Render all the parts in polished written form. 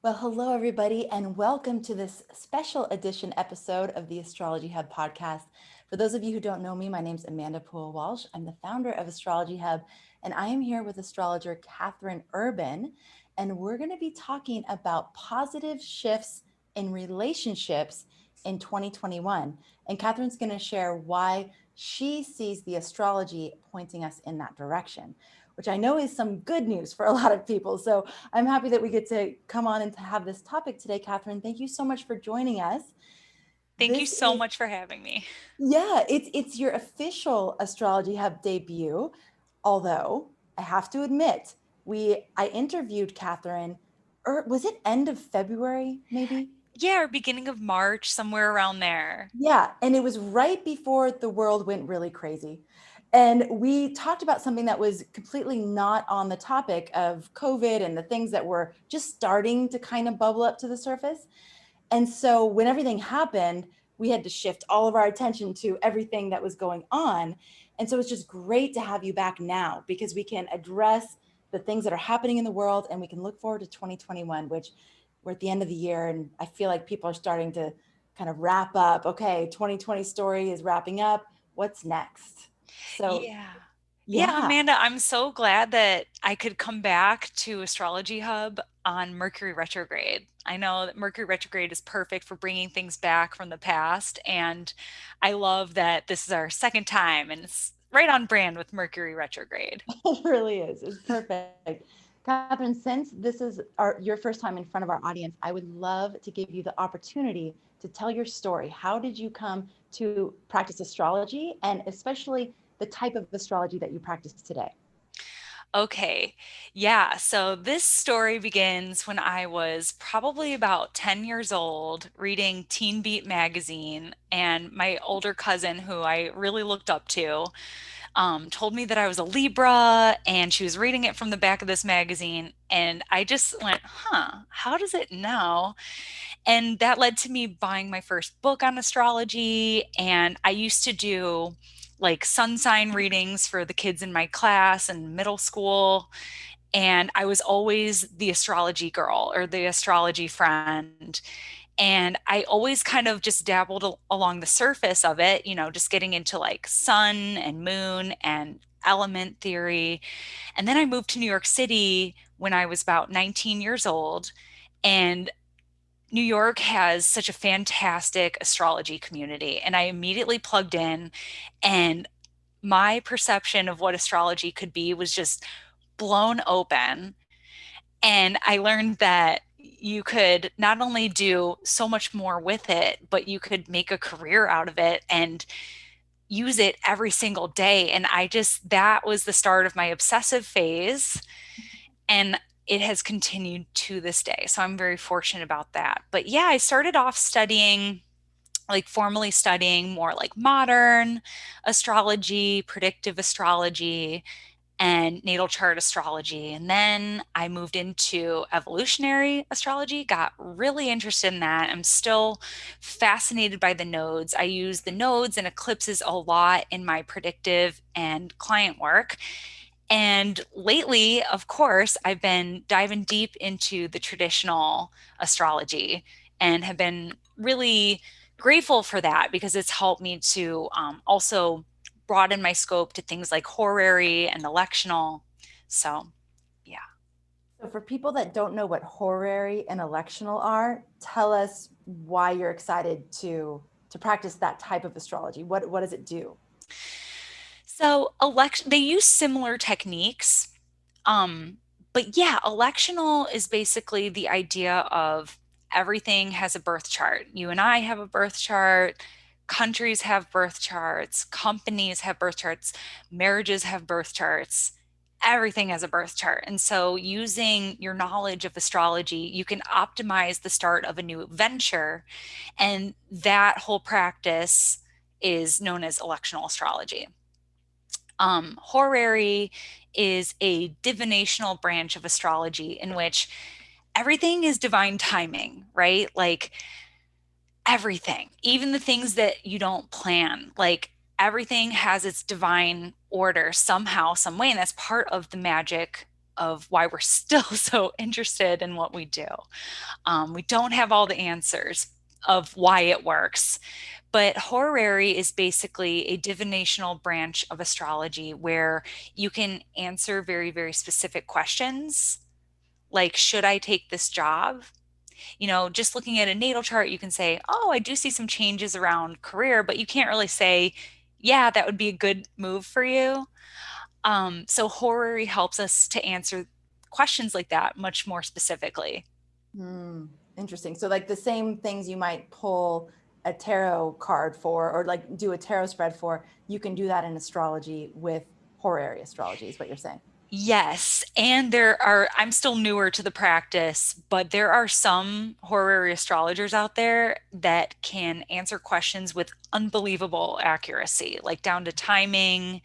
Well, hello, everybody, and welcome to this special edition episode of the Astrology Hub podcast. For those of you who don't know me, my name is Amanda Poole Walsh. I'm the founder of Astrology Hub, and I am here with astrologer Catherine Urban, and we're going to be talking about positive shifts in relationships in 2021. And Catherine's going to share why she sees the astrology pointing us in that direction, which I know is some good news for a lot of people. So I'm happy that we get to come on and to have this topic today, Catherine. Thank you so much for joining us. Thank you This so is, much for having me. yeah, it's your official Astrology Hub debut. Although I have to admit, I interviewed Catherine, or was it end of February, maybe? Yeah, or beginning of March, somewhere around there. Yeah, and it was right before the world went really crazy. And we talked about something that was completely not on the topic of COVID and the things that were just starting to kind of bubble up to the surface. And so when everything happened, we had to shift all of our attention to everything that was going on. And so it's just great to have you back now because we can address the things that are happening in the world and we can look forward to 2021, which we're at the end of the year. And I feel like people are starting to kind of wrap up. Okay, 2020 story is wrapping up. What's next? So, Yeah. Yeah, yeah. Amanda, I'm so glad that I could come back to Astrology Hub on Mercury retrograde. I know that Mercury retrograde is perfect for bringing things back from the past, and I love that this is our second time and it's right on brand with Mercury retrograde. It really is. It's perfect. Catherine, since this is your first time in front of our audience, I would love to give you the opportunity to tell your story. How did you come to practice astrology, and especially the type of astrology that you practice today? Okay. Yeah. So this story begins when I was probably about 10 years old, reading Teen Beat magazine. And my older cousin, who I really looked up to, told me that I was a Libra, and she was reading it from the back of this magazine. And I just went, huh, how does it know? And that led to me buying my first book on astrology. And I used to do like sun sign readings for the kids in my class in middle school. And I was always the astrology girl or the astrology friend. And I always kind of just dabbled along the surface of it, just getting into like sun and moon and element theory. And then I moved to New York City when I was about 19 years old. And New York has such a fantastic astrology community. And I immediately plugged in, and my perception of what astrology could be was just blown open. And I learned that you could not only do so much more with it, but you could make a career out of it and use it every single day. And that was the start of my obsessive phase. And it has continued to this day. So I'm very fortunate about that. But yeah, I started off studying, like formally studying more like modern astrology, predictive astrology, and natal chart astrology. And then I moved into evolutionary astrology, got really interested in that. I'm still fascinated by the nodes. I use the nodes and eclipses a lot in my predictive and client work. And lately, of course, I've been diving deep into the traditional astrology and have been really grateful for that because it's helped me to also broaden my scope to things like horary and electional. So, yeah. So, for people that don't know what horary and electional are, tell us why you're excited to practice that type of astrology. What does it do? So, they use similar techniques. Um, but yeah, electional is basically the idea of everything has a birth chart. You and I have a birth chart, countries have birth charts, companies have birth charts, marriages have birth charts. Everything has a birth chart. And so, using your knowledge of astrology, you can optimize the start of a new venture. And that whole practice is known as electional astrology. Horary is a divinational branch of astrology in which everything is divine timing, right? Like everything, even the things that you don't plan, like everything has its divine order somehow, some way. And that's part of the magic of why we're still so interested in what we do. We don't have all the answers of why it works, but horary is basically a divinational branch of astrology where you can answer very, very specific questions like, should I take this job? Just looking at a natal chart, you can say, oh, I do see some changes around career, but you can't really say, yeah, that would be a good move for you. So horary helps us to answer questions like that much more specifically. Hmm, interesting. So like the same things you might pull a tarot card for, or like do a tarot spread for, you can do that in astrology with horary astrology, is what you're saying. Yes, and I'm still newer to the practice, but there are some horary astrologers out there that can answer questions with unbelievable accuracy, like down to timing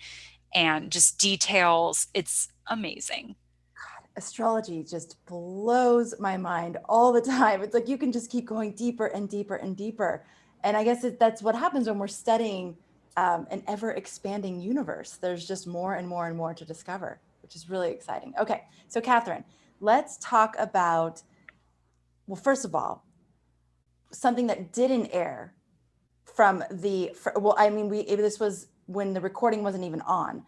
and just details. It's amazing. Astrology just blows my mind all the time. It's like you can just keep going deeper and deeper and deeper. And I guess that's what happens when we're studying an ever expanding universe. There's just more and more and more to discover, which is really exciting. Okay, so Catherine, let's talk about, well, first of all, something that didn't air from well, I mean, this was when the recording wasn't even on.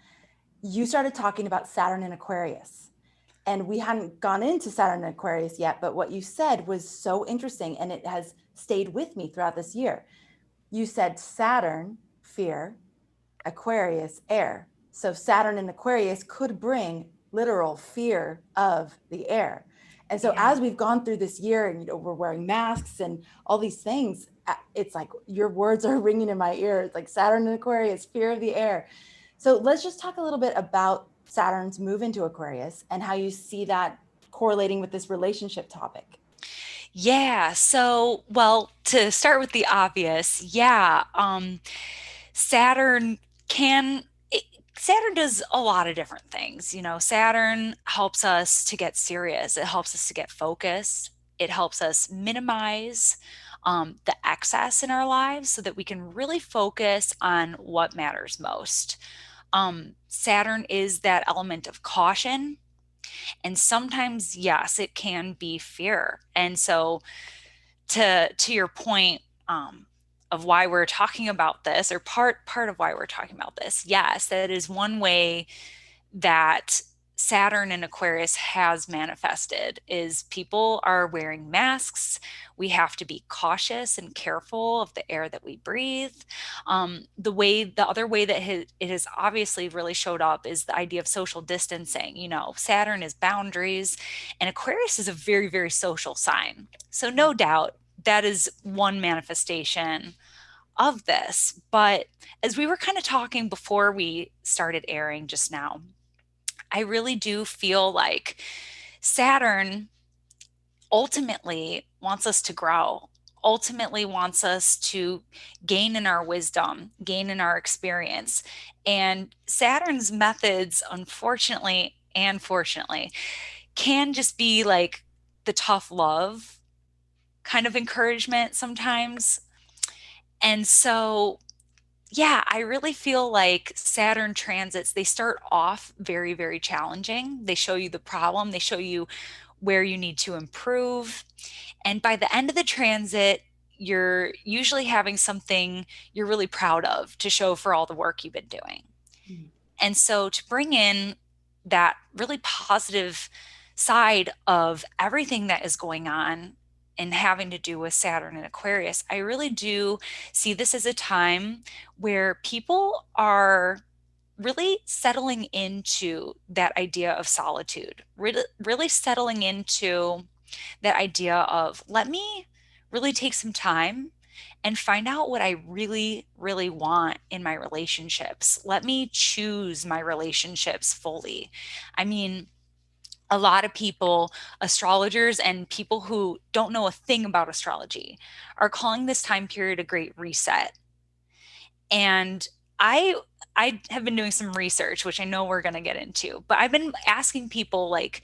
You started talking about Saturn and Aquarius, and we hadn't gone into Saturn and Aquarius yet, but what you said was so interesting, and it has stayed with me throughout this year. You said Saturn, fear, Aquarius, air. So Saturn and Aquarius could bring literal fear of the air. And so Yeah. as we've gone through this year, and we're wearing masks and all these things, it's like your words are ringing in my ear. It's like Saturn and Aquarius, fear of the air. So let's just talk a little bit about Saturn's move into Aquarius and how you see that correlating with this relationship topic. Yeah. So, well, to start with the obvious, yeah, Saturn can, it, Saturn does a lot of different things. Saturn helps us to get serious, it helps us to get focused, it helps us minimize the excess in our lives so that we can really focus on what matters most. Saturn is that element of caution. And sometimes, yes, it can be fear. And so, to your point, of why we're talking about this, or part of why we're talking about this, yes, that is one way that Saturn in Aquarius has manifested is people are wearing masks. We have to be cautious and careful of the air that we breathe. The other way that it has obviously really showed up is the idea of social distancing. Saturn is boundaries, and Aquarius is a very, very social sign. So no doubt that is one manifestation of this. But as we were kind of talking before we started airing just now, I really do feel like Saturn ultimately wants us to grow, ultimately wants us to gain in our wisdom, gain in our experience. And Saturn's methods, unfortunately and fortunately, can just be like the tough love kind of encouragement sometimes. And so yeah, I really feel like Saturn transits, they start off very, very challenging. They show you the problem, they show you where you need to improve. And by the end of the transit, you're usually having something you're really proud of to show for all the work you've been doing. Mm. And so to bring in that really positive side of everything that is going on and having to do with Saturn and Aquarius, I really do see this as a time where people are really settling into that idea of solitude, really settling into that idea of let me really take some time and find out what I really, really want in my relationships. Let me choose my relationships fully. I mean, a lot of people, astrologers and people who don't know a thing about astrology, are calling this time period a great reset. And I I have been doing some research, which I know we're going to get into, but I've been asking people like,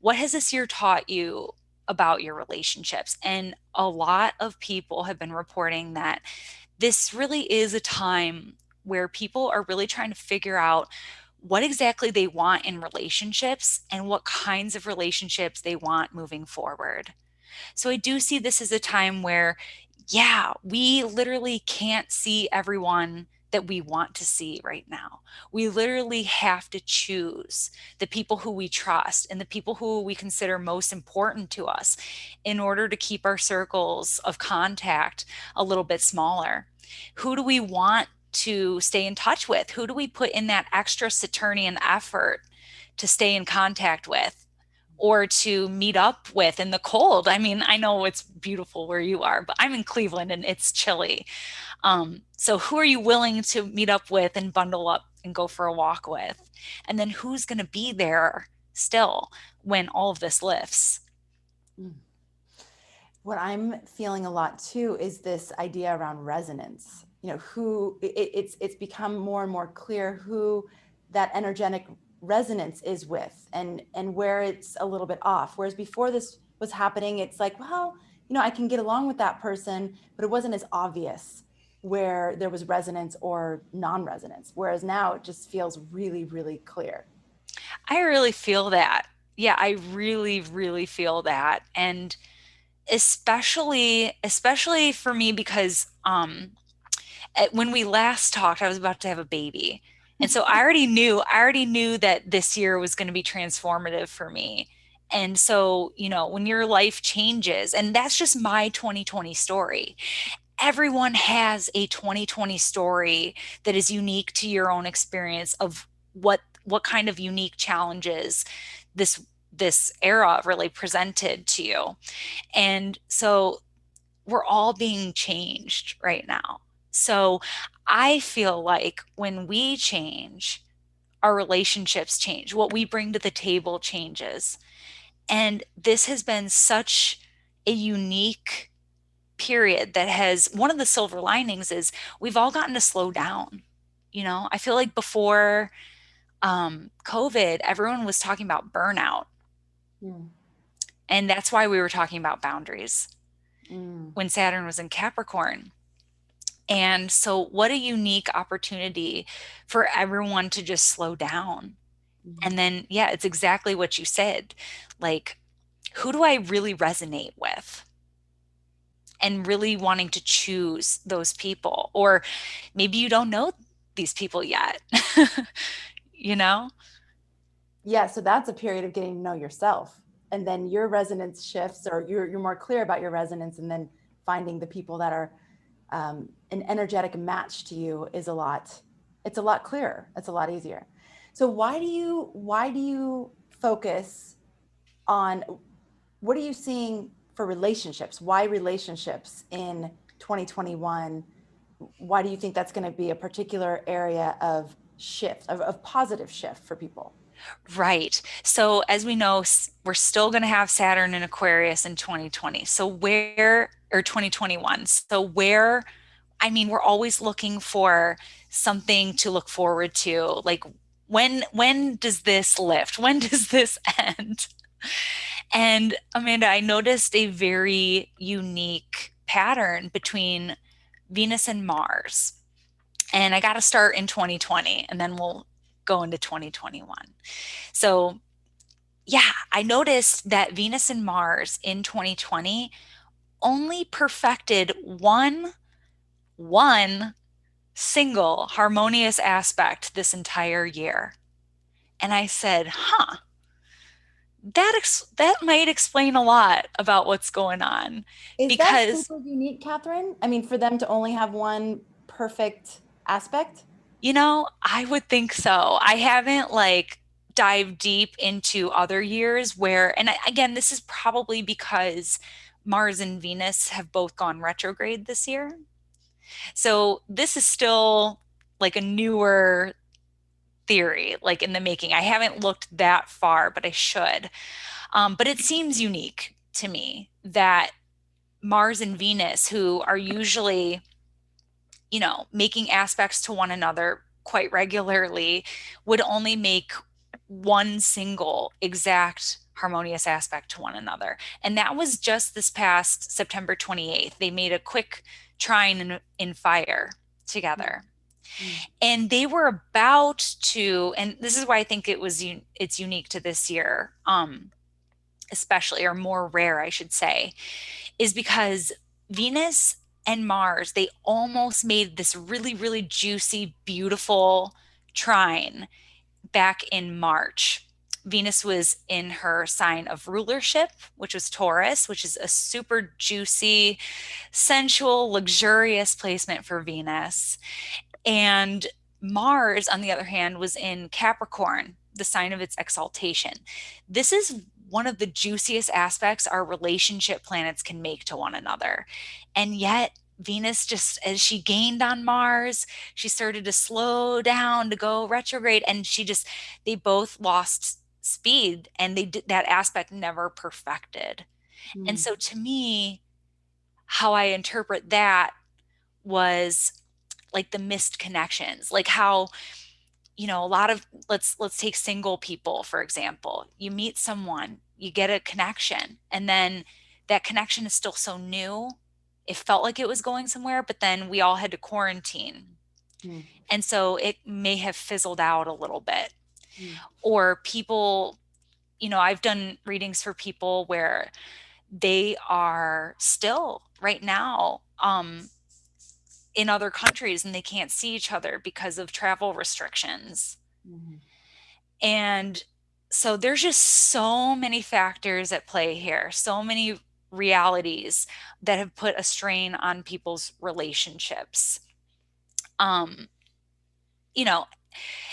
what has this year taught you about your relationships? And a lot of people have been reporting that this really is a time where people are really trying to figure out what exactly they want in relationships and what kinds of relationships they want moving forward. So I do see this as a time where, yeah, we literally can't see everyone that we want to see right now. We literally have to choose the people who we trust and the people who we consider most important to us in order to keep our circles of contact a little bit smaller. Who do we want to stay in touch with? Who do we put in that extra Saturnian effort to stay in contact with? Or to meet up with in the cold. I mean, I know it's beautiful where you are, but I'm in Cleveland and it's chilly. So who are you willing to meet up with and bundle up and go for a walk with? And then who's going to be there still when all of this lifts? Mm. What I'm feeling a lot too is this idea around resonance. You know, it's become more and more clear who that energetic resonance is with, and where it's a little bit off. Whereas before this was happening, it's like, well, you know, I can get along with that person, but it wasn't as obvious where there was resonance or non-resonance. Whereas now it just feels really, really clear. I really feel that. Yeah, I really, really feel that. And especially for me because when we last talked, I was about to have a baby. And so I already knew that this year was going to be transformative for me. And so, when your life changes, and that's just my 2020 story. Everyone has a 2020 story that is unique to your own experience of what kind of unique challenges this era really presented to you. And so we're all being changed right now. So I feel like when we change, our relationships change. What we bring to the table changes. And this has been such a unique period that has one of the silver linings is we've all gotten to slow down. I feel like before COVID, everyone was talking about burnout. Mm, And that's why we were talking about boundaries mm, when Saturn was in Capricorn. And so, what a unique opportunity for everyone to just slow down. mm. And then, yeah, it's exactly what you said. Like, who do I really resonate with? And really wanting to choose those people. Or maybe you don't know these people yet, you know? Yeah, so that's a period of getting to know yourself. And then your resonance shifts, or you're more clear about your resonance, and then finding the people that are an energetic match to you is it's a lot clearer. It's a lot easier. So why do you focus on, what are you seeing for relationships? Why relationships in 2021? Why do you think that's going to be a particular area of shift, of positive shift for people? Right. So, as we know, we're still going to have Saturn in Aquarius in 2020. Or 2021. So, I mean, we're always looking for something to look forward to. Like, when does this lift? When does this end? And Amanda, I noticed a very unique pattern between Venus and Mars. And I got to start in 2020 and then we'll go into 2021. So, yeah, I noticed that Venus and Mars in 2020 only perfected one single harmonious aspect this entire year. And I said, huh, that might explain a lot about what's going on Is that because, super unique, Catherine? I mean, for them to only have one perfect aspect? I would think so. I haven't like dived deep into other years where, and again, this is probably because Mars and Venus have both gone retrograde this year. So this is still like a newer theory, like in the making. I haven't looked that far, but I should. But it seems unique to me that Mars and Venus, who are usually, making aspects to one another quite regularly, would only make one single exact harmonious aspect to one another. And that was just this past September 28th. They made a quick trine in fire together. Mm. And they were about to, and this is why I think it's unique to this year, especially, or more rare, I should say, is because Venus and Mars, they almost made this really, really juicy, beautiful trine back in March. Venus was in her sign of rulership, which was Taurus, which is a super juicy, sensual, luxurious placement for Venus. And Mars, on the other hand, was in Capricorn, the sign of its exaltation. This is one of the juiciest aspects our relationship planets can make to one another. And yet, Venus, just as she gained on Mars, she started to slow down to go retrograde, and they both lost speed, and that aspect never perfected. And Mm. so, to me, how I interpret that was like the missed connections, like how, a lot of, let's take single people for example. You meet someone, you get a connection, and then that connection is still so new. It felt like it was going somewhere, but then we all had to quarantine, Mm. and so it may have fizzled out a little bit. Mm. Or people, I've done readings for people where they are still right now in other countries, and they can't see each other because of travel restrictions. Mm. And so there's just so many factors at play here, so many realities that have put a strain on people's relationships. Um, you know,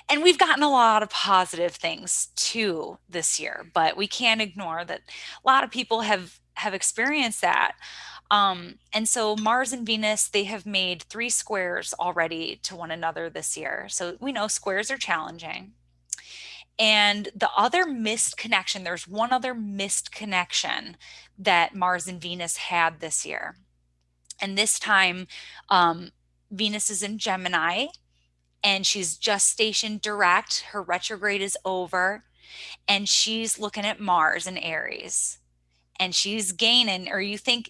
and we've gotten a lot of positive things too this year, but we can't ignore that a lot of people have experienced that. And so Mars and Venus, they have made 3 squares already to one another this year. So we know squares are challenging. And the other missed connection, there's one other missed connection that Mars and Venus had this year. And this time, Venus is in Gemini, and she's just stationed direct. Her retrograde is over, and she's looking at Mars in Aries, and she's gaining, or you think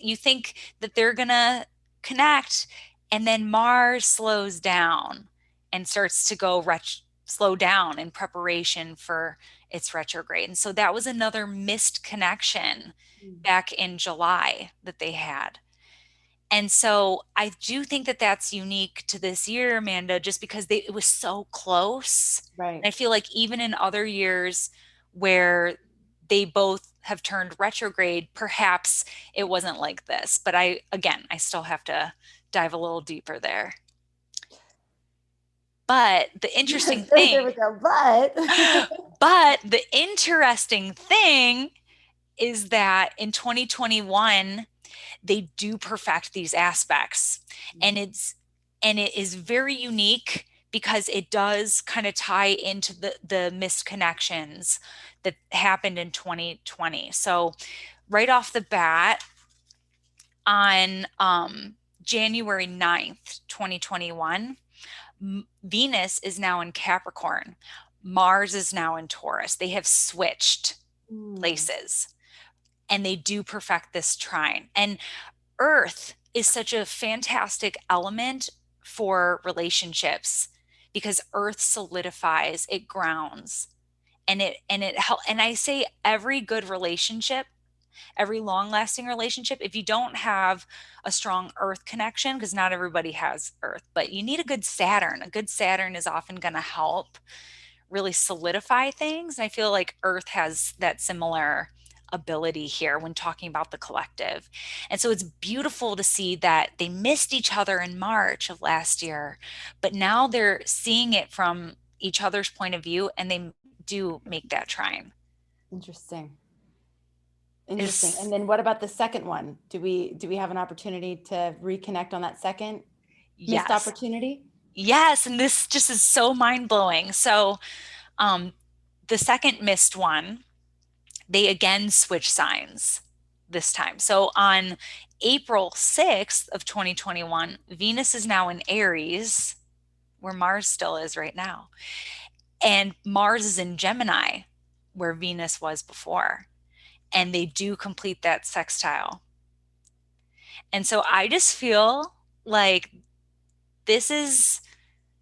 that they're gonna connect, and then Mars slows down and starts to slow down in preparation for its retrograde. And so that was another missed connection Mm. back in July that they had. And so I do think that that's unique to this year, Amanda, just because it was so close. Right. And I feel like even in other years where they both have turned retrograde, perhaps it wasn't like this. But I still have to dive a little deeper there. But the interesting Yes, there thing, we go. But but the interesting thing is that in 2021, they do perfect these aspects, and it is very unique because it does kind of tie into the missed connections that happened in 2020. So right off the bat, on January 9th, 2021, Venus is now in Capricorn, Mars is now in Taurus. They have switched Mm. places, and they do perfect this trine. And Earth is such a fantastic element for relationships because Earth solidifies, it grounds, and it help. And I say every good relationship, every long-lasting relationship, if you don't have a strong Earth connection, because not everybody has Earth, but you need a good Saturn. A good Saturn is often going to help really solidify things. And I feel like Earth has that similar ability here when talking about the collective. And so it's beautiful to see that they missed each other in March of last year, but now they're seeing it from each other's point of view, and they do make that trine. Interesting. Interesting. And Is then what about the second one? Do we have an opportunity to reconnect on that second missed yes. opportunity? Yes, and this just is so mind-blowing. So, um the second missed one, they again switch signs this time. So on April 6th of 2021, Venus is now in Aries, where Mars still is right now. And Mars is in Gemini, where Venus was before. And they do complete that sextile. And so I just feel like this is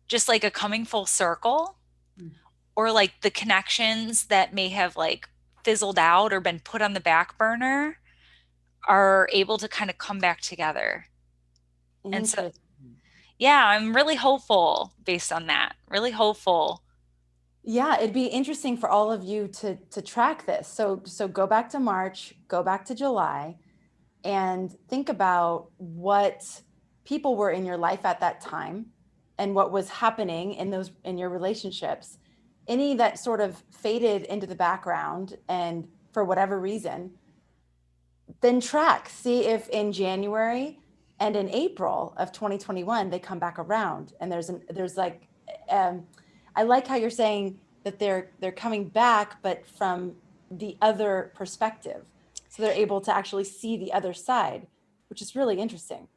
just like a coming full circle, Mm. or like the connections that may have like fizzled out or been put on the back burner are able to kind of come back together. And so, Interesting. yeah, I'm really hopeful based on that. Really hopeful. Yeah, it'd be interesting for all of you to track this. So go back to March, go back to July, and think about what people were in your life at that time and what was happening in those in your relationships. Any that sort of faded into the background and for whatever reason, then track, see if in January and in April of 2021 they come back around. And there's like um, I like how you're saying that they're coming back, but from the other perspective. So they're able to actually see the other side, which is really interesting.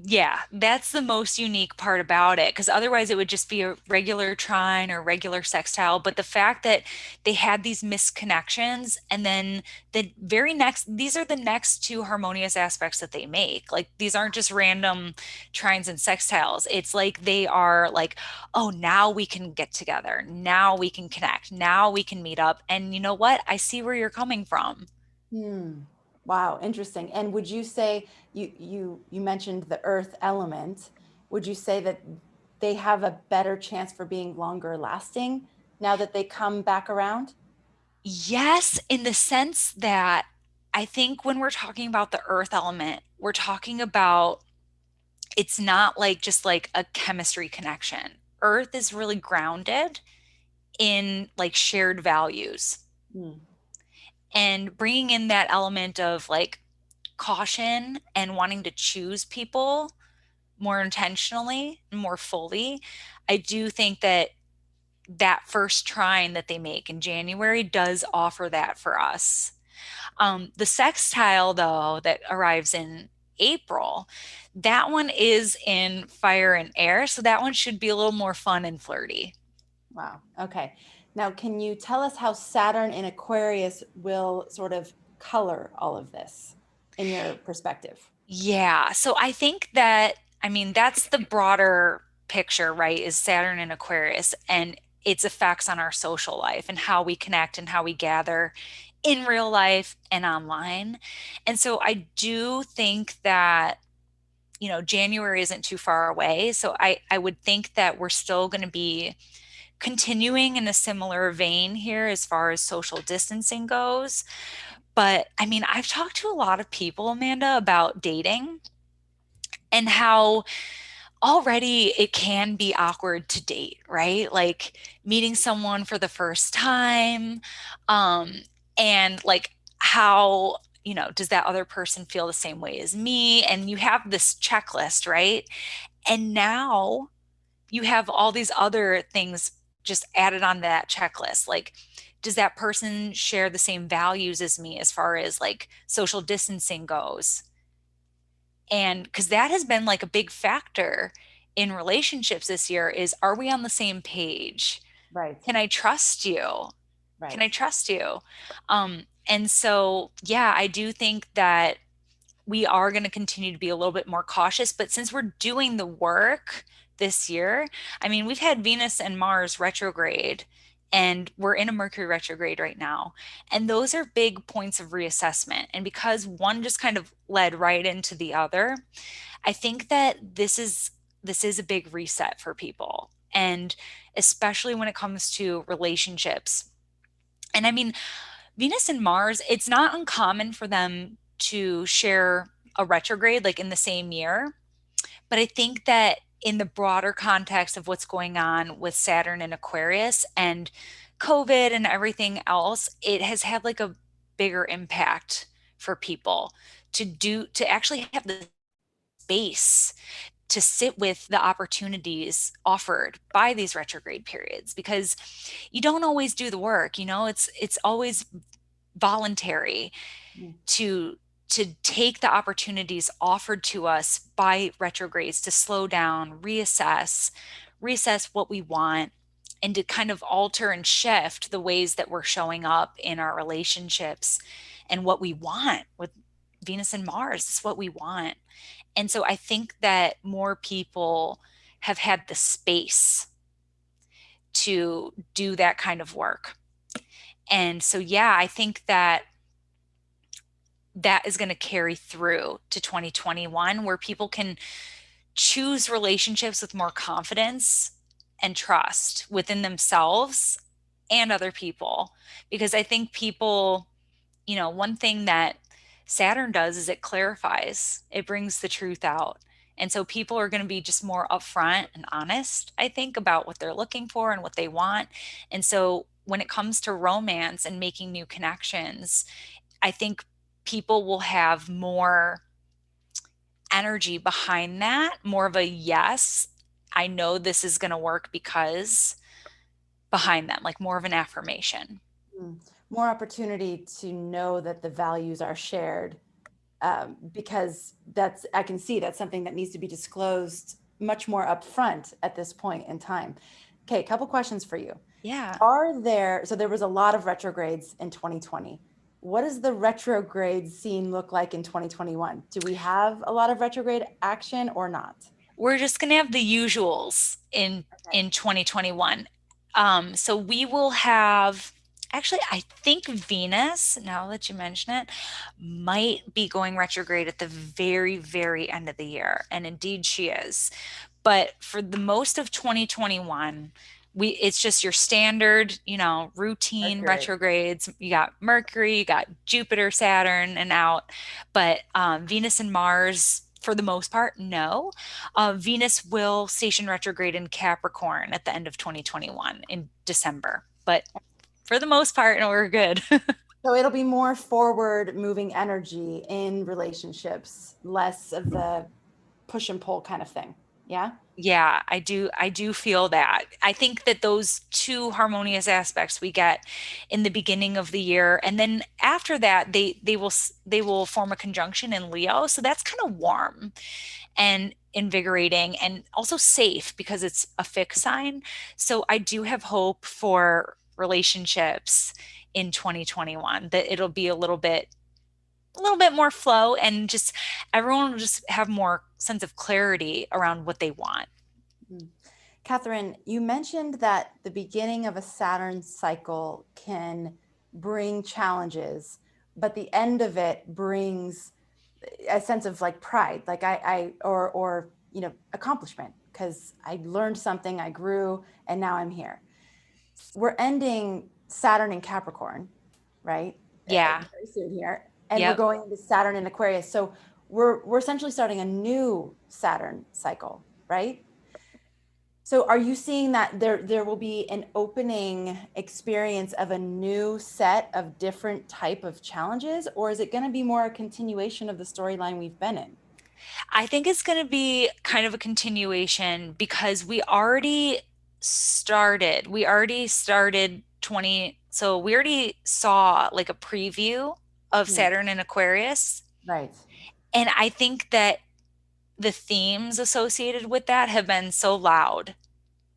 Yeah, that's the most unique part about it, because otherwise it would just be a regular trine or regular sextile. But the fact that they had these misconnections, and then these are the next two harmonious aspects that they make. Like these aren't just random trines and sextiles. It's like they are like, oh, now we can get together. Now we can connect. Now we can meet up. And you know what? I see where you're coming from. Hmm. Wow, interesting. And would you say you mentioned the earth element? Would you say that they have a better chance for being longer lasting now that they come back around? Yes, in the sense that I think when we're talking about the earth element, we're talking about it's not like just like a chemistry connection. Earth is really grounded in like shared values, Hmm. and bringing in that element of like caution and wanting to choose people more intentionally and more fully. I do think that that first trine that they make in January does offer that for us. The sextile, though, that arrives in April, that one is in fire and air. So that one should be a little more fun and flirty. Wow. Okay. Now, can you tell us how Saturn in Aquarius will sort of color all of this in your perspective? Yeah. So I think that, I mean, that's the broader picture, right? Is Saturn in Aquarius and its effects on our social life and how we connect and how we gather in real life and online. And so I do think that January isn't too far away. So I would think that we're still going to be continuing in a similar vein here as far as social distancing goes. But I mean, I've talked to a lot of people, Amanda, about dating and how already it can be awkward to date, right? Like meeting someone for the first time, um, and like how, does that other person feel the same way as me? And you have this checklist, right? And now you have all these other things just added on that checklist. Like, does that person share the same values as me as far as like social distancing goes? And because that has been like a big factor in relationships this year is, are we on the same page? Right. Can I trust you? Can Right. I trust you? And so, yeah, I do think that we are going to continue to be a little bit more cautious. But since we're doing the work this year, I mean, we've had Venus and Mars retrograde, and we're in a Mercury retrograde right now. And those are big points of reassessment. And because one just kind of led right into the other, I think that this is a big reset for people. And especially when it comes to relationships. And I mean, Venus and Mars, it's not uncommon for them to share a retrograde like in the same year. But I think that in the broader context of what's going on with Saturn and Aquarius and COVID and everything else, it has had like a bigger impact for people to actually have the space to sit with the opportunities offered by these retrograde periods, because you don't always do the work, it's always voluntary Mm. to take the opportunities offered to us by retrogrades to slow down, reassess what we want, and to kind of alter and shift the ways that we're showing up in our relationships and what we want with Venus and Mars. Is what we want. And so I think that more people have had the space to do that kind of work. And so, yeah, I think that that is going to carry through to 2021, where people can choose relationships with more confidence and trust within themselves and other people. Because I think people, one thing that Saturn does is it clarifies, it brings the truth out. And so people are going to be just more upfront and honest, I think, about what they're looking for and what they want. And so when it comes to romance and making new connections, I think people will have more energy behind that, more of a yes, I know this is going to work because behind them, like more of an affirmation. Mm. More opportunity to know that the values are shared, because I can see that's something that needs to be disclosed much more upfront at this point in time. Okay, a couple questions for you. Yeah. So there was a lot of retrogrades in 2020. What does the retrograde scene look like in 2021? Do we have a lot of retrograde action or not? We're just going to have the usuals Okay. in 2021. So we will have, actually, I think Venus, now that you mention it, might be going retrograde at the very, very end of the year. And indeed she is. But for the most of 2021, it's just your standard, routine Mercury. retrogrades. You got Mercury, you got Jupiter, Saturn, and out. But Venus and Mars, for the most part, no. Venus will station retrograde in Capricorn at the end of 2021 in December. But for the most part, no, we're good. So it'll be more forward moving energy in relationships, less of the push and pull kind of thing. Yeah. Yeah, I do feel that. I think that those two harmonious aspects we get in the beginning of the year, and then after that they will form a conjunction in Leo, so that's kind of warm and invigorating and also safe because it's a fixed sign. So I do have hope for relationships in 2021, that it'll be a little bit more flow, and just everyone will just have more sense of clarity around what they want. Mm. Catherine, you mentioned that the beginning of a Saturn cycle can bring challenges, but the end of it brings a sense of like pride, like or accomplishment, because I learned something, I grew, and now I'm here. We're ending Saturn in Capricorn, right? Yeah. Very soon here, and we're Yep. going into Saturn in Aquarius. So we're essentially starting a new Saturn cycle, right? So are you seeing that there will be an opening experience of a new set of different type of challenges, or is it going to be more a continuation of the storyline we've been in? I think it's going to be kind of a continuation because we already started 20, so we already saw like a preview of Hmm. Saturn and Aquarius. Right. And I think that the themes associated with that have been so loud,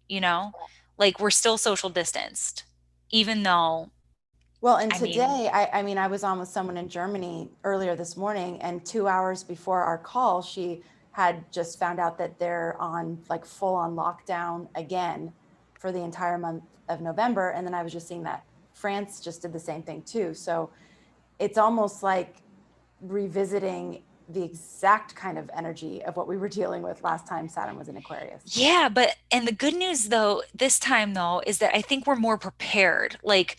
you know, like we're still social distanced, even though, Well, and I mean, today, I mean, I was on with someone in Germany earlier this morning, and 2 hours before our call, she had just found out that they're on like full on lockdown again for the entire month of November. And then I was just seeing that France just did the same thing too. So it's almost like revisiting the exact kind of energy of what we were dealing with last time Saturn was in Aquarius. yeah, and the good news though, this time though, is that I think we're more prepared. Like,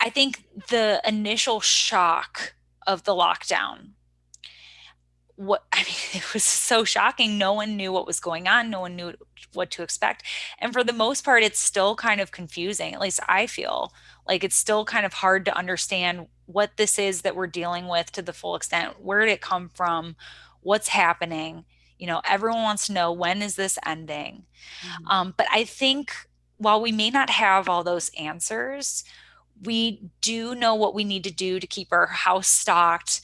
I think the initial shock of the lockdown, what I mean, it was so shocking. No one knew what was going on. No one knew what to expect. And for the most part, it's still kind of confusing. At least I feel like it's still kind of hard to understand what this is that we're dealing with to the full extent. Where did it come from? What's happening? Everyone wants to know, when is this ending? Mhm. But I think while we may not have all those answers, we do know what we need to do to keep our house stocked,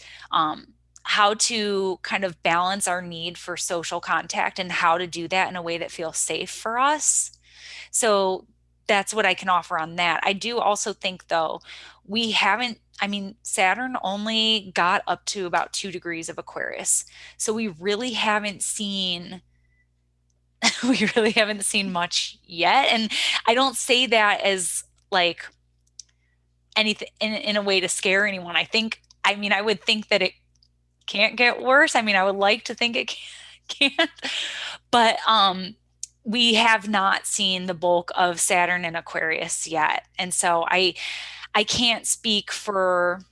how to kind of balance our need for social contact and how to do that in a way that feels safe for us. So that's what I can offer on that. I do also think, though, we haven't, I mean, Saturn only got up to about 2 degrees of Aquarius. So we really haven't seen We really haven't seen much yet. And I don't say that as like anything in a way to scare anyone. I mean, I would think that it can't get worse. I mean, I would like to think it can't, but we have not seen the bulk of Saturn and Aquarius yet. And so I can't speak for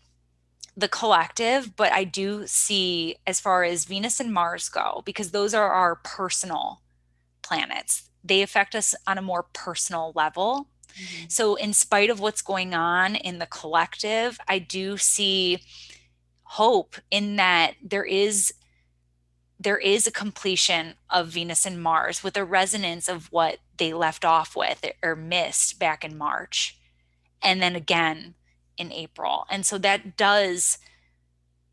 the collective, but I do see as far as Venus and Mars go, because those are our personal planets. They affect us on a more personal level. Mhm. So, in spite of what's going on in the collective, I do see hope in that there is a completion of Venus and Mars with a resonance of what they left off with or missed back in March and then again in April. And so that does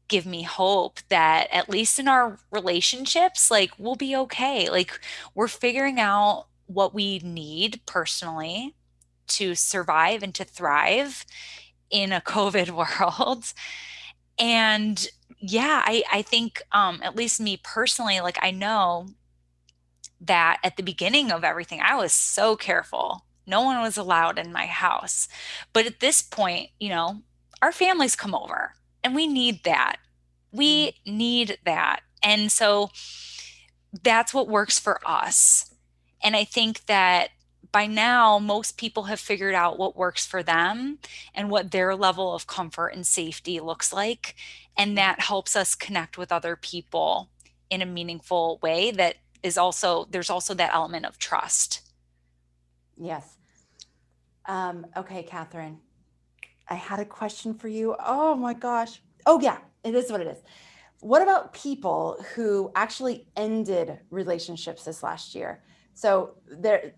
give me hope that at least in our relationships, like we'll be okay. Like we're figuring out what we need personally to survive and to thrive in a COVID world. And yeah, I think at least me personally, like I know that at the beginning of everything, I was so careful. No one was allowed in my house. But at this point, our families come over and we need that. Mhm. We need that. And so that's what works for us. And I think that by now, most people have figured out what works for them and what their level of comfort and safety looks like. And that helps us connect with other people in a meaningful way that there's also that element of trust. Yes. Okay, Catherine, I had a question for you. Oh my gosh. Oh, yeah, it is what it is. What about people who actually ended relationships this last year? So there,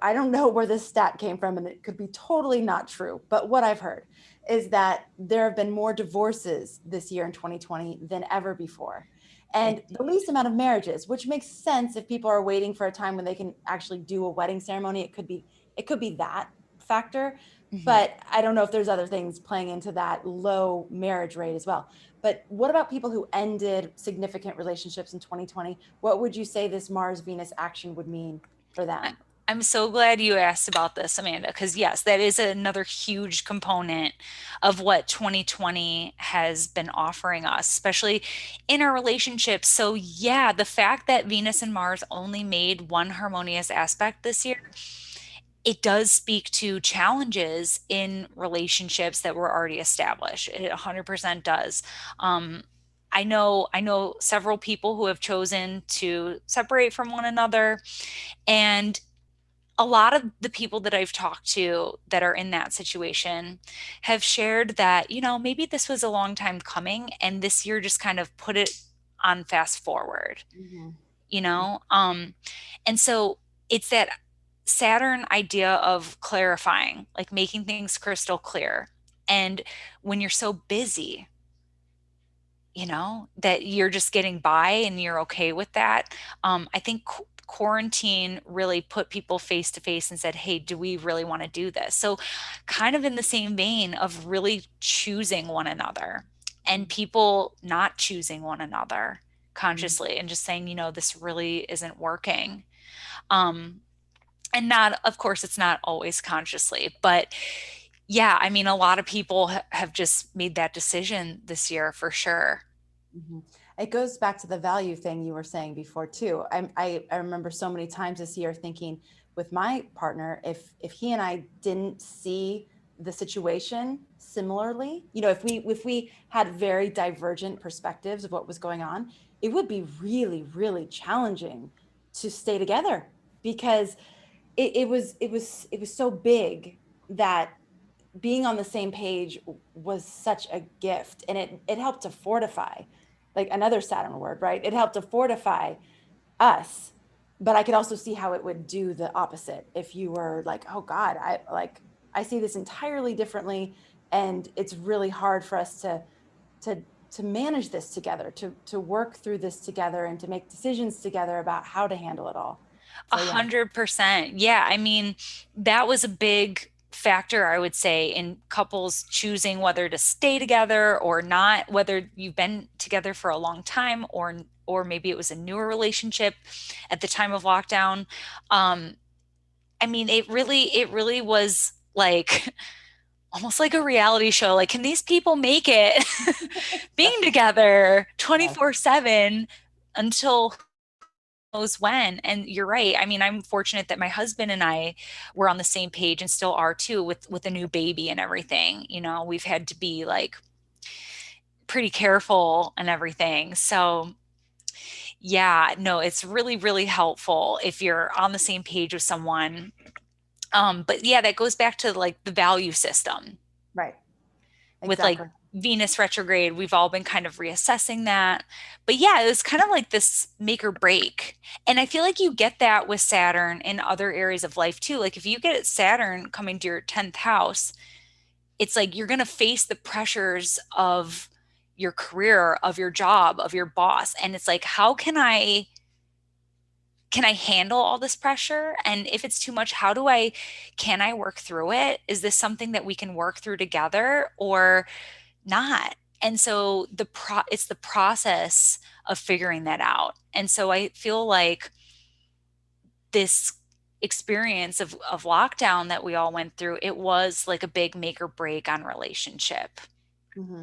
I don't know where this stat came from, and it could be totally not true. But what I've heard is that there have been more divorces this year in 2020 than ever before, It, and the least amount of marriages, which makes sense if people are waiting for a time when they can actually do a wedding ceremony. It could be that factor, mhm. but I don't know if there's other things playing into that low marriage rate as well. But what about people who ended significant relationships in 2020? What would you say this Mars Venus action would mean for I, them? I'm so glad you asked about this, Amanda, because yes, that is another huge component of what 2020 has been offering us, especially in our relationships. So, yeah, the fact that Venus and Mars only made one harmonious aspect this year, it does speak to challenges in relationships that were already established. It 100% does. Um, I know several people who have chosen to separate from one another, and a lot of the people that I've talked to that are in that situation have shared that, maybe this was a long time coming and this year just kind of put it on fast forward, Mm-hmm. you know? And so it's that Saturn idea of clarifying, like making things crystal clear. And when you're so busy, that you're just getting by and you're okay with that. I think quarantine really put people face to face and said, hey, do we really want to do this? So, kind of in the same vein of really choosing one another and people not choosing one another Mm-hmm. consciously and just saying, this really isn't working. Um, and not, of course, it's not always consciously, but yeah, I mean, a lot of people have just made that decision this year for sure. Mhm. It goes back to the value thing you were saying before too. I remember so many times this year thinking with my partner, if he and I didn't see the situation similarly, if we had very divergent perspectives of what was going on, it would be really, really challenging to stay together because it was so big that being on the same page was such a gift, and it helped to fortify, like another Saturn word, right? It helped to fortify us. But I could also see how it would do the opposite if you were like, oh God, I see this entirely differently, and it's really hard for us to to manage this together, to work through this together, and to make decisions together about how to handle it all. A So yeah. 100%. Yeah. I mean, that was a big factor, I would say, in couples choosing whether to stay together or not, whether you've been together for a long time or or maybe it was a newer relationship at the time of lockdown. Um, I mean, it really was like almost like a reality show. Like, can these people make it being Definitely. together Yes. 24/7 until who knows when? And you're right. I mean, I'm fortunate that my husband and I were on the same page and still are too with a new baby and everything. You know, we've had to be like pretty careful and everything. So, yeah, no, it's really, really helpful if you're on the same page with someone. But yeah, that goes back to like the value system Right. with like Exactly. Venus retrograde. We've all been kind of reassessing that. But yeah, it was kind of like this make or break. And I feel like you get that with Saturn in other areas of life too. Like if you get Saturn coming to your 10th house, it's like you're going to face the pressures of your career, of your job, of your boss. And it's like, how can I handle all this pressure? And if it's too much, can I work through it? Is this something that we can work through together or not? And so it's the process of figuring that out. And so I feel like this experience of lockdown that we all went through, it was like a big make or break on relationship. Hmm.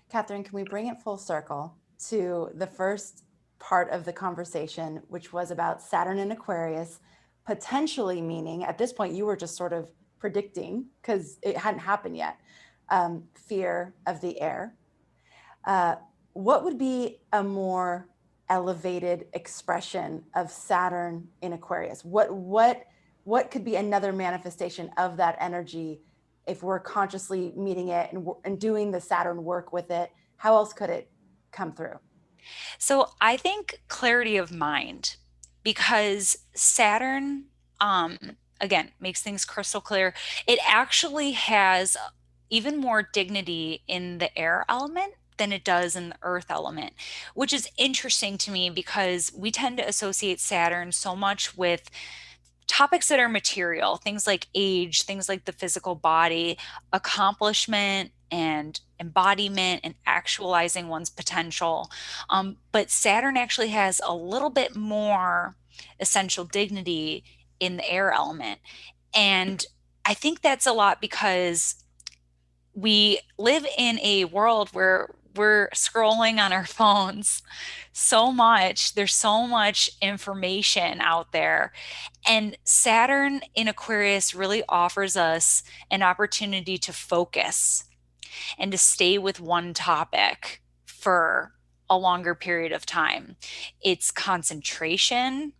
Catherine, can we bring it full circle to the first part of the conversation, which was about Saturn in Aquarius, potentially meaning at this point, you were just sort of predicting because it hadn't happened yet, fear of the air. Uh, what would be a more elevated expression of Saturn in Aquarius? What could be another manifestation of that energy if we're consciously meeting it and doing the Saturn work with it? How else could it come through? So I think clarity of mind, because Saturn, um, again, makes things crystal clear. It actually has even more dignity in the air element than it does in the earth element, which is interesting to me because we tend to associate Saturn so much with topics that are material, things like age, things like the physical body, accomplishment, and embodiment, and actualizing one's potential. But Saturn actually has a little bit more essential dignity in the air element. And I think that's a lot because we live in a world where we're scrolling on our phones so much. There's so much information out there. And Saturn in Aquarius really offers us an opportunity to focus and to stay with one topic for a longer period of time. It's concentration,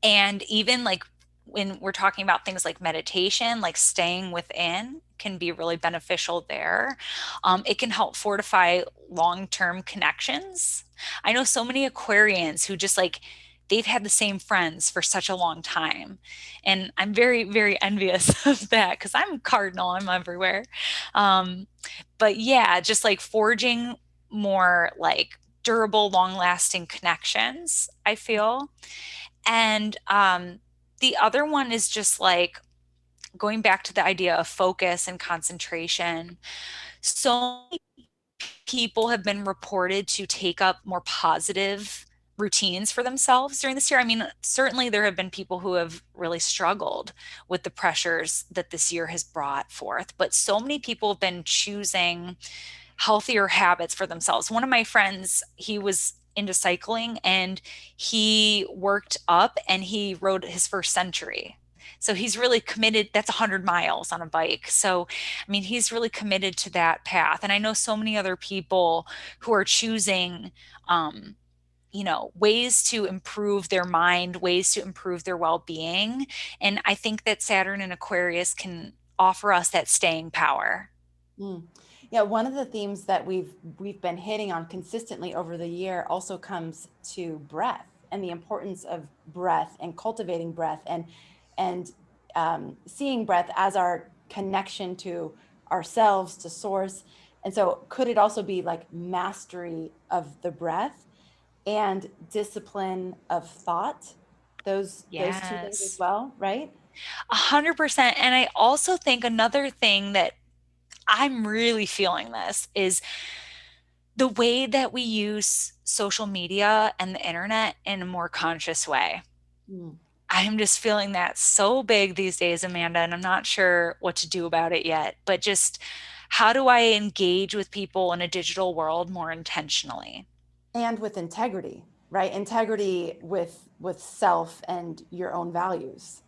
and even like when we're talking about things like meditation, like staying within can be really beneficial there. It can help fortify long term connections. I know so many Aquarians who just like, they've had the same friends for such a long time. And I'm very, very envious of that because I'm cardinal, I'm everywhere. Um, but yeah, just like forging more like durable, long lasting connections, I feel. And the other one is just like going back to the idea of focus and concentration. So many people have been reported to take up more positive routines for themselves during this year. I mean, certainly there have been people who have really struggled with the pressures that this year has brought forth, but so many people have been choosing healthier habits for themselves. One of my friends, he was into cycling and he worked up and he rode his first century. So he's really committed. That's 100 miles on a bike. So, I mean, he's really committed to that path. And I know so many other people who are choosing, um, ways to improve their mind, ways to improve their well being. And I think that Saturn and Aquarius can offer us that staying power. Mm. Yeah, one of the themes that we've been hitting on consistently over the year also comes to breath and the importance of breath and cultivating breath and seeing breath as our connection to ourselves, to source. And so, could it also be like mastery of the breath and discipline of thought? Those two things as Yes. well, right? 100%. And I also think another thing that I'm really feeling this is The way that we use social media and the internet in a more conscious way. Mm. I'm just feeling that so big these days, Amanda, and I'm not sure what to do about it yet. But just how do I engage with people in a digital world more intentionally? And with integrity, right? Integrity with self and your own values.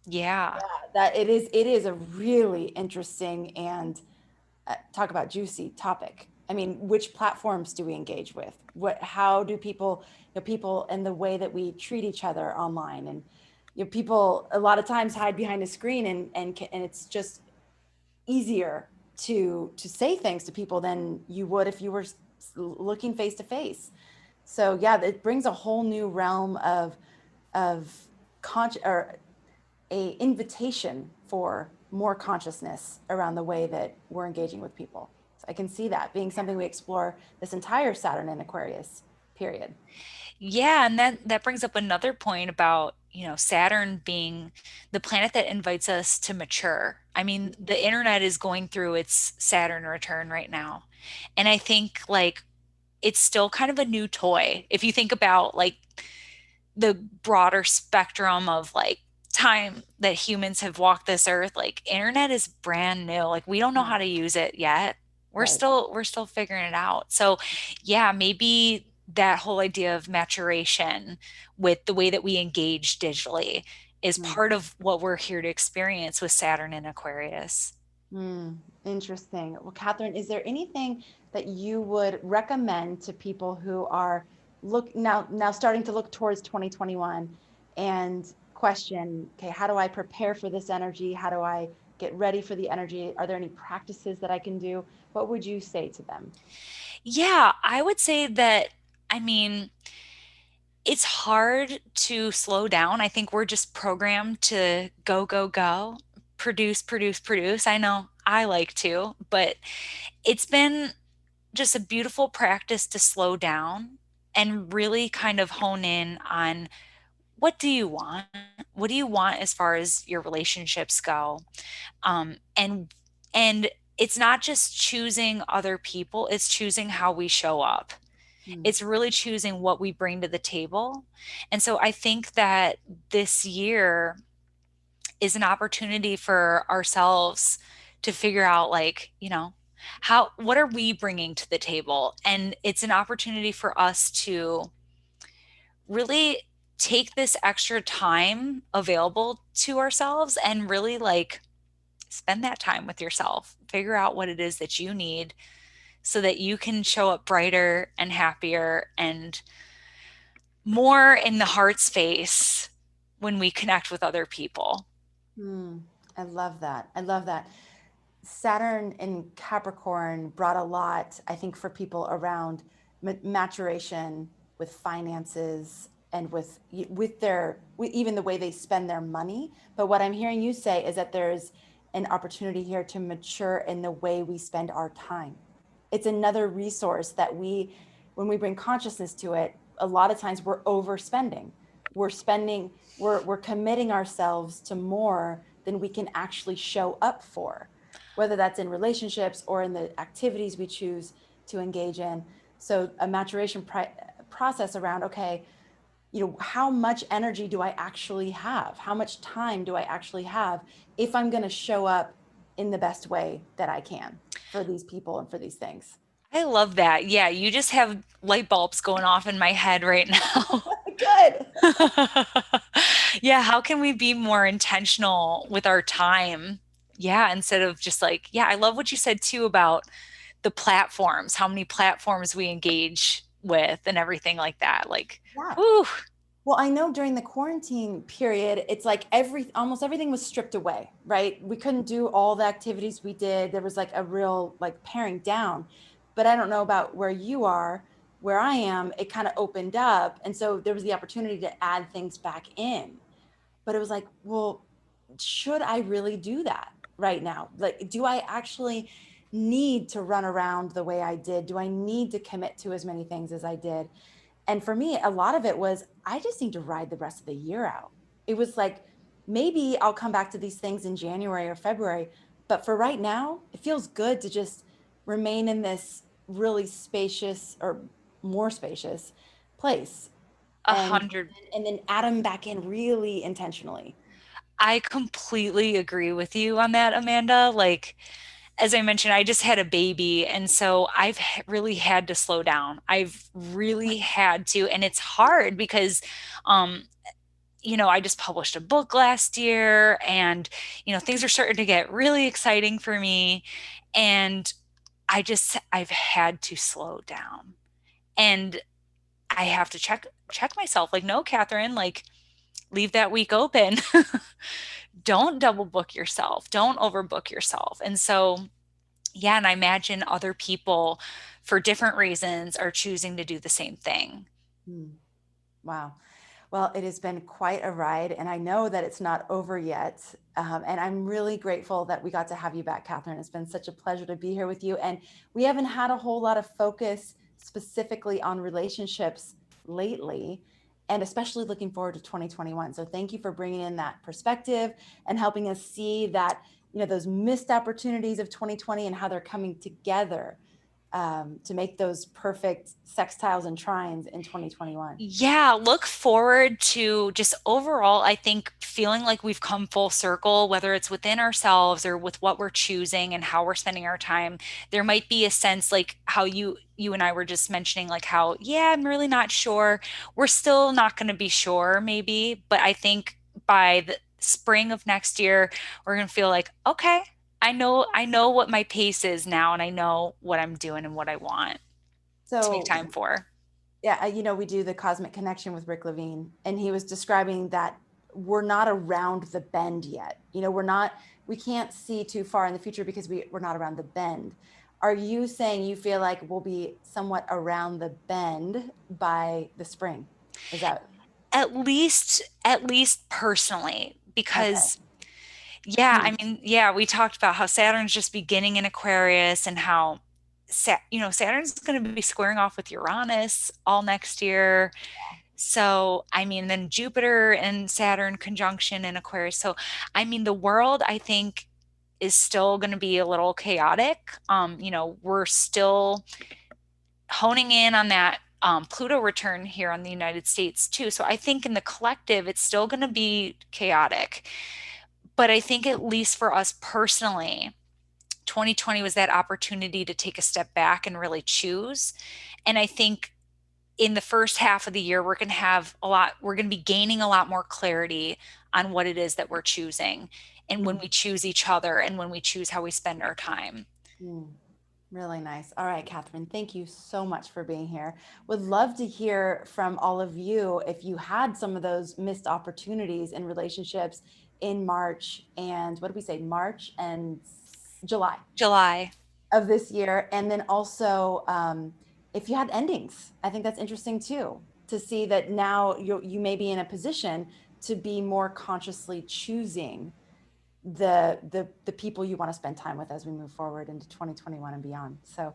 Yeah. That it is a really interesting and talk about juicy topic. I mean, which platforms do we engage with? How do people, people and the way that we treat each other online, and people a lot of times hide behind a screen, and it's just easier to say things to people than you would if you were looking face to face. So yeah, it brings a whole new realm of or a invitation for more consciousness around the way that we're engaging with people. So I can see that being something we explore this entire Saturn and Aquarius period. Yeah, and that brings up another point about, Saturn being the planet that invites us to mature. I mean, the internet is going through its Saturn return right now. And I think like it's still kind of a new toy. If you think about like the broader spectrum of like time that humans have walked this earth, like internet is brand new. Like we don't know how to use it yet. we're Right. still we're still figuring it out. So yeah, maybe that whole idea of maturation with the way that we engage digitally is Mm. part of what we're here to experience with Saturn and Aquarius. Mm. Interesting. Well, Catherine, is there anything that you would recommend to people who are now starting to look towards 2021 and question, okay, how do I prepare for this energy? How do I get ready for the energy? Are there any practices that I can do? What would you say to them? Yeah, I would say that, I mean, it's hard to slow down. I think we're just programmed to go, go, go, produce, produce, produce. I know I like to, but it's been just a beautiful practice to slow down and really kind of hone in on what do you want? What do you want as far as your relationships go? And it's not just choosing other people, it's choosing how we show up. Hmm. It's really choosing what we bring to the table. And so I think that this year is an opportunity for ourselves to figure out, like, what are we bringing to the table? And it's an opportunity for us to really take this extra time available to ourselves and really like spend that time with yourself. Figure out what it is that you need so that you can show up brighter and happier and more in the heart space when we connect with other people. Hmm. I love that. I love that. Saturn in Capricorn brought a lot, I think, for people around maturation with finances and with even the way they spend their money. But what I'm hearing you say is that there's an opportunity here to mature in the way we spend our time. It's another resource that when we bring consciousness to it, a lot of times we're overspending. We're spending, we're committing ourselves to more than we can actually show up for, whether that's in relationships or in the activities we choose to engage in. So a maturation process around, okay, how much energy do I actually have? How much time do I actually have if I'm going to show up in the best way that I can for these people and for these things? I love that. Yeah, you just have light bulbs going off in my head right now. Good. Yeah, how can we be more intentional with our time? Yeah, instead of just like, yeah, I love what you said too about the platforms, how many platforms we engage with and everything like that. Like, Yeah. whew, Well, I know during the quarantine period, it's like almost everything was stripped away, right? We couldn't do all the activities we did. There was like a real like paring down. But I don't know about where you are. Where I am, it kind of opened up. And so there was the opportunity to add things back in. But it was like, well, should I really do that right now? Like, do I actually need to run around the way I did? Do I need to commit to as many things as I did? And for me, a lot of it was I just need to ride the rest of the year out. It was like, maybe I'll come back to these things in January or February. But for right now, it feels good to just remain in this. really spacious or more spacious place, A and hundred. then add them back in really intentionally. I completely agree with you on that, Amanda. Like, as I mentioned, I just had a baby, and so I've really had to slow down. I've really had to, and it's hard because, um, I just published a book last year, and things are starting to get really exciting for me, and I've had to slow down, and I have to check myself. Like, no, Catherine, like, leave that week open. Don't double book yourself. Don't overbook yourself. And so, yeah, and I imagine other people for different reasons are choosing to do the same thing. Hmm. Wow. Well, it has been quite a ride, and I know that it's not over yet. And I'm really grateful that we got to have you back, Catherine. It's been such a pleasure to be here with you. And we haven't had a whole lot of focus specifically on relationships lately, and especially looking forward to 2021. So thank you for bringing in that perspective and helping us see that, those missed opportunities of 2020 and how they're coming together to make those perfect sextiles and trines in 2021. Yeah, look forward to just overall, I think feeling like we've come full circle, whether it's within ourselves or with what we're choosing and how we're spending our time. There might be a sense like how you and I were just mentioning, like how, yeah, I'm really not sure. We're still not going to be sure, maybe, but I think by the spring of next year, we're going to feel like, okay, I know what my pace is now, and I know what I'm doing and what I want to make So time for. yeah, we do the Cosmic Connection with Rick Levine, and he was describing that we're not around the bend yet. We can't see too far in the future because we're not around the bend. Are you saying you feel like we'll be somewhat around the bend by the spring? Is that At least personally, okay? because yeah, Hmm. I mean, yeah, we talked about how Saturn's just beginning in Aquarius, and how Saturn's going to be squaring off with Uranus all next year. So, I mean, then Jupiter and Saturn conjunction in Aquarius. So, I mean, the world, I think, is still going to be a little chaotic. We're still honing in on that Pluto return here on the United States too. So I think in the collective, it's still going to be chaotic. But I think at least for us personally, 2020 was that opportunity to take a step back and really choose. And I think in the first half of the year, we're going to be gaining a lot more clarity on what it is that we're choosing, and when Hmm. we choose each other and when we choose how we spend our time. Hmm. Really nice. All right, Catherine, thank you so much for being here. Would love to hear from all of you if you had some of those missed opportunities in relationships in March and what did we say, March and July July. of this year. And then also, if you had endings, I think that's interesting too, to see that now you may be in a position to be more consciously choosing the people you want to spend time with as we move forward into 2021 and beyond. So,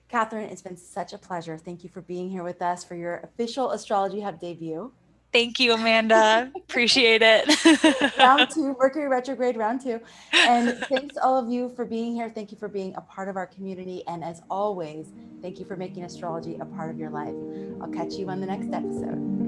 Catherine, it's been such a pleasure. Thank you for being here with us for your official Astrology Hub debut. Thank you, Amanda. Appreciate Round it. two, Mercury retrograde, round two. And thanks to all of you for being here. Thank you for being a part of our community. And as always, thank you for making astrology a part of your life. I'll catch you on the next episode.